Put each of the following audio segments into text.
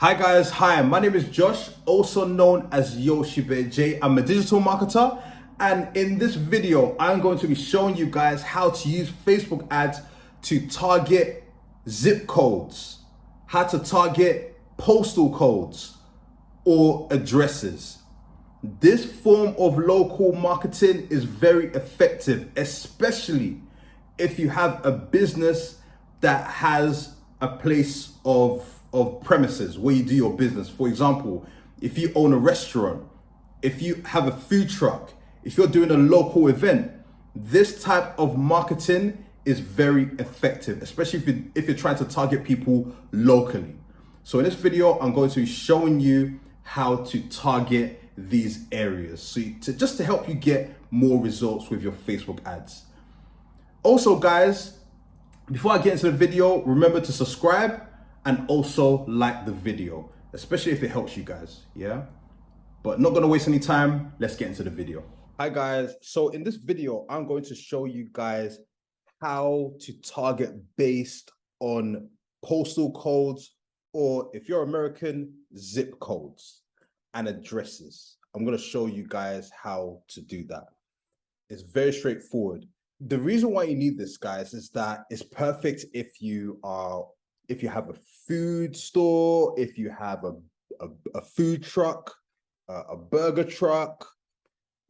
Hi guys, hi, my name is Josh, also known as Yoshi Bear J. I'm a digital marketer, and in this video, I'm going to be showing you guys how to use Facebook ads to target zip codes, how to target postal codes or addresses. This form of local marketing is very effective, especially if you have a business that has a place of premises where you do your business. For example, if you own a restaurant, if you have a food truck, if you're doing a local event, this type of marketing is very effective, especially if you're trying to target people locally. So in this video, I'm going to be showing you how to target these areas just to help you get more results with your Facebook ads. Also, guys, before I get into the video, remember to subscribe and also like the video, especially if it helps you guys, yeah? But not gonna waste any time, let's get into the video. Hi guys, so in this video, I'm going to show you guys how to target based on postal codes, or if you're American, zip codes and addresses. I'm gonna show you guys how to do that. It's very straightforward. The reason why you need this, guys, is that it's perfect if you have a food store, if you have a food truck, a burger truck,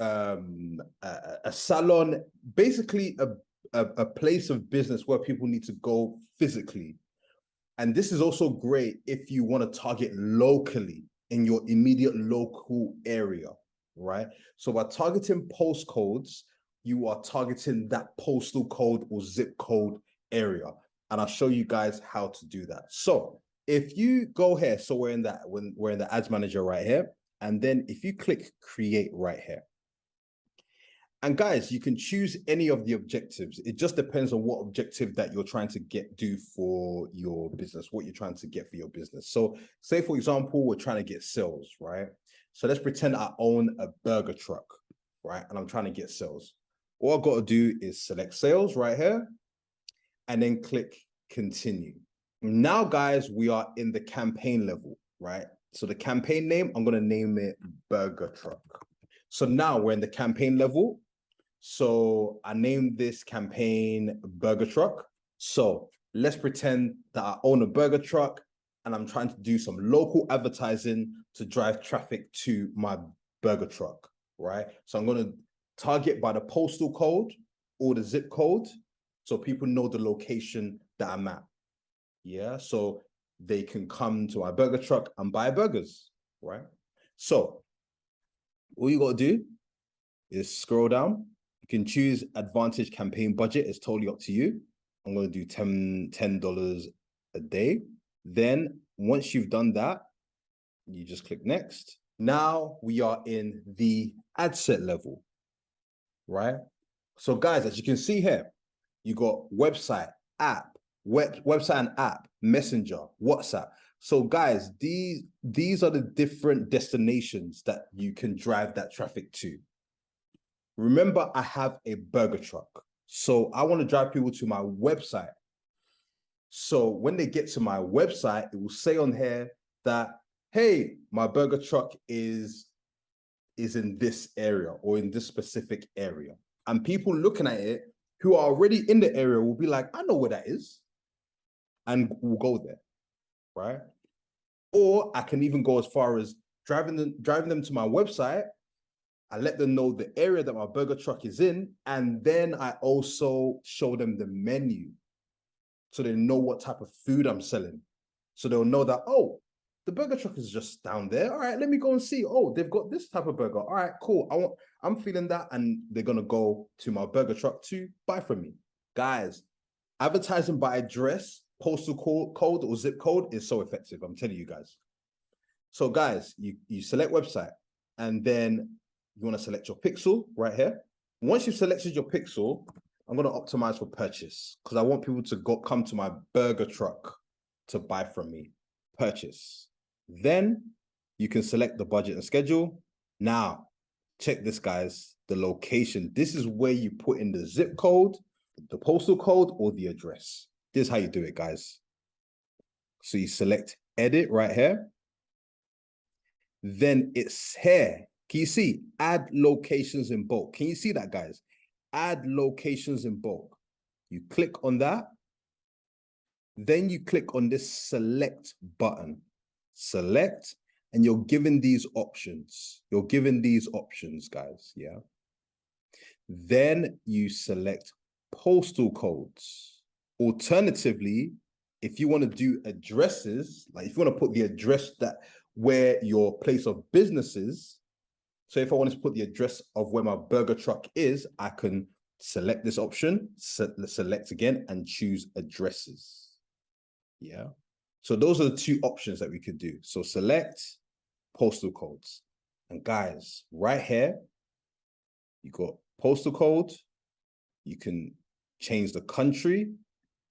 a salon, basically a place of business where people need to go physically. And this is also great if you want to target locally in your immediate local area, right? So by targeting postcodes, you are targeting that postal code or zip code area. And I'll show you guys how to do that. So if you go here, so we're in the ads manager right here. And then if you click create right here, and guys, you can choose any of the objectives. It just depends on what objective that you're trying to do for your business, what you're trying to get for your business. So say, for example, we're trying to get sales, right? So let's pretend I own a burger truck, right? And I'm trying to get sales. All I've got to do is select sales right here and then click continue. Now, guys, we are in the campaign level, right? So the campaign name, I'm going to name it burger truck. So now we're in the campaign level. So I named this campaign burger truck. So let's pretend that I own a burger truck and I'm trying to do some local advertising to drive traffic to my burger truck, right? So I'm going to target by the postal code or the zip code so people know the location that I'm at. Yeah, so they can come to my burger truck and buy burgers, right? So all you got to do is scroll down. You can choose advantage campaign budget. It's totally up to you. I'm going to do $10 a day. Then once you've done that, you just click next. Now we are in the ad set level, right? So guys, as you can see here, you got website, app, website and app, messenger, WhatsApp. So guys, these are the different destinations that you can drive that traffic to. Remember, I have a burger truck. So I want to drive people to my website. So when they get to my website, it will say on here that, hey, my burger truck is in this area or in this specific area. And people looking at it who are already in the area will be like, I know where that is. And we'll go there, right? Or I can even go as far as driving them to my website. I let them know the area that my burger truck is in, and then I also show them the menu so they know what type of food I'm selling. So they'll know that, oh, the burger truck is just down there. All right, let me go and see. Oh, they've got this type of burger. All right, cool. I'm feeling that, and they're gonna go to my burger truck to buy from me. Guys, advertising by address, postal code or zip code is so effective. I'm telling you guys. So guys, you select website, and then you want to select your pixel right here. Once you've selected your pixel, I'm going to optimize for purchase because I want people to come to my burger truck to buy from me. Purchase. Then you can select the budget and schedule. Now, check this, guys, the location. This is where you put in the zip code, the postal code, or the address. This is how you do it, guys. So you select edit right here. then it's here. Can you see? Add locations in bulk. Can you see that, guys? Add locations in bulk. You click on that. Then you click on this select button. Select, and you're given these options. You're given these options, guys, yeah? Then you select postal codes. Alternatively, if you want to do addresses, like if you want to put the address that where your place of business is, so if I wanted to put the address of where my burger truck is, I can select this option, select again, and choose addresses. Yeah. So those are the two options that we could do. So select postal codes. And guys, right here, you got postal code. You can change the country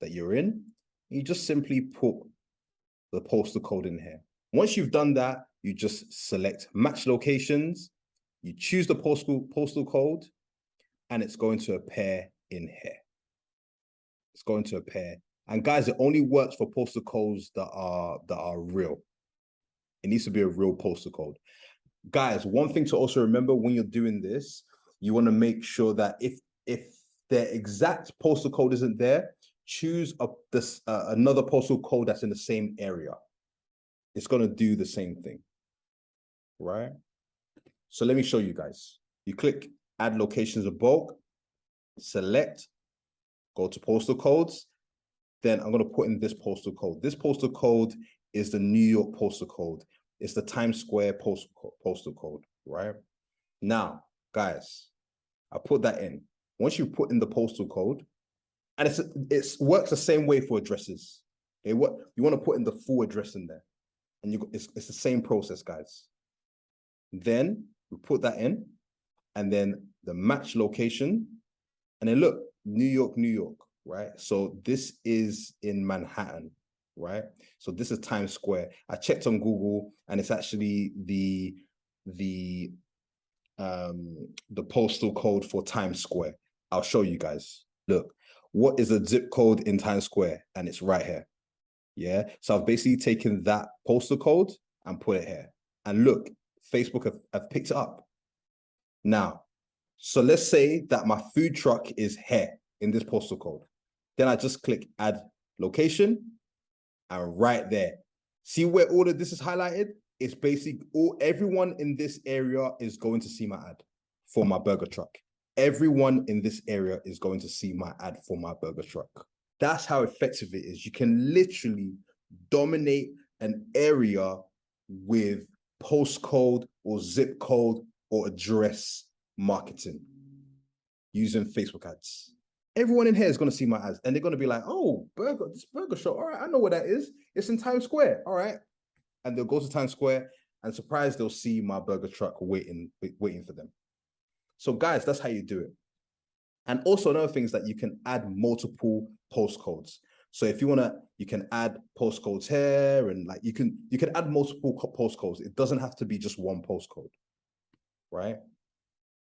that you're in. You just simply put the postal code in here. Once you've done that, you just select match locations. You choose the postal code, and it's going to appear in here. It's going to appear. And guys, it only works for postal codes that are real. It needs to be a real postal code. Guys, one thing to also remember when you're doing this, you want to make sure that if the exact postal code isn't there, choose another postal code that's in the same area. It's going to do the same thing, right? So let me show you guys. You click add locations of bulk, select, go to postal codes. Then I'm going to put in this postal code. This postal code is the New York postal code. It's the Times Square postal code, right? Now, guys, I put that in. Once you put in the postal code, and it works the same way for addresses. Okay, you want to put in the full address in there, and it's the same process, guys. Then we put that in, and then the match location, and then look, New York, New York, right? So this is in Manhattan, right? So this is Times Square. I checked on Google, and it's actually the postal code for Times Square. I'll show you guys. Look, what is the zip code in Times Square? And it's right here. Yeah. So I've basically taken that postal code and put it here. And look, Facebook have picked it up. Now, so let's say that my food truck is here in this postal code. Then I just click add location, and right there, see where all of this is highlighted? It's basically everyone in this area is going to see my ad for my burger truck. Everyone in this area is going to see my ad for my burger truck. That's how effective it is. You can literally dominate an area with postcode or zip code or address marketing using Facebook ads. Everyone in here is going to see my ads, and they're going to be like, oh, this burger shop. All right, I know where that is. It's in Times Square. All right. And they'll go to Times Square, and surprised they'll see my burger truck waiting for them. So guys, that's how you do it. And also another thing is that you can add multiple postcodes. So if you want to, you can add postcodes here, and like you can add multiple postcodes. It doesn't have to be just one postcode, right?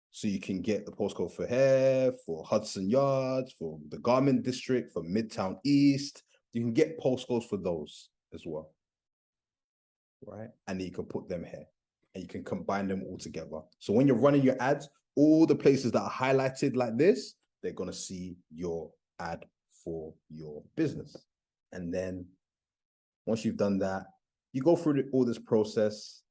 So you can get the postcode for here, for Hudson Yards, for the Garment District, for Midtown East. You can get postcodes for those as well, right? And then you can put them here, and you can combine them all together. So when you're running your ads, all the places that are highlighted like this, they're going to see your ad for your business. And then once you've done that, you go through all this process,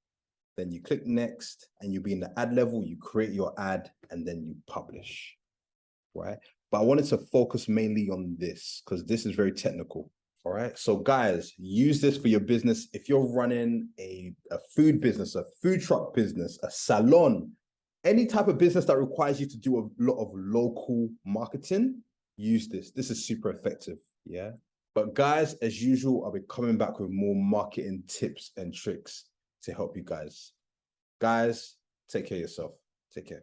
then you click next, and you'll be in the ad level, you create your ad, and then you publish, right? But I wanted to focus mainly on this because this is very technical. All right. So guys, use this for your business. If you're running a food business, a food truck business, a salon, any type of business that requires you to do a lot of local marketing, use this. This is super effective. Yeah. But guys, as usual, I'll be coming back with more marketing tips and tricks to help you guys. Guys, take care of yourself. Take care.